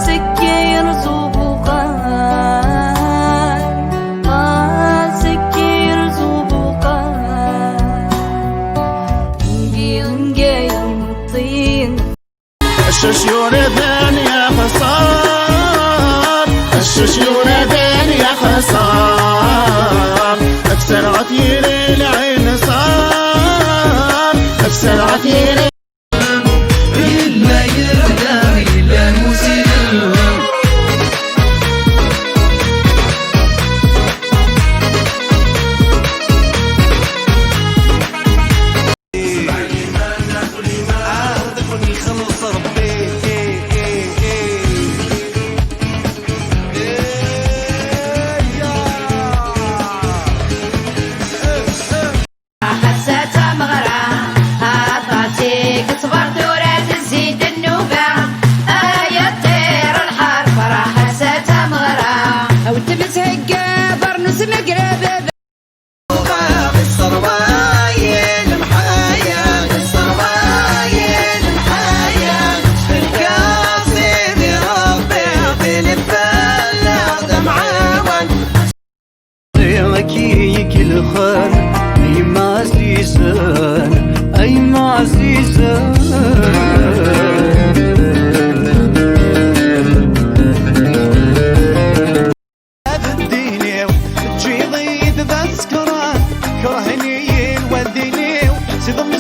سكير زبقان سكير زبقان نجي المطين الششيون ثانية خسار الششيون ثانية خسار أكثر عطير العين صار أكثر عطير كل خان أي ما عزيزان أي ما عزيزان بديني وتجي ضيد ذا سكران كرهني وديني سيضم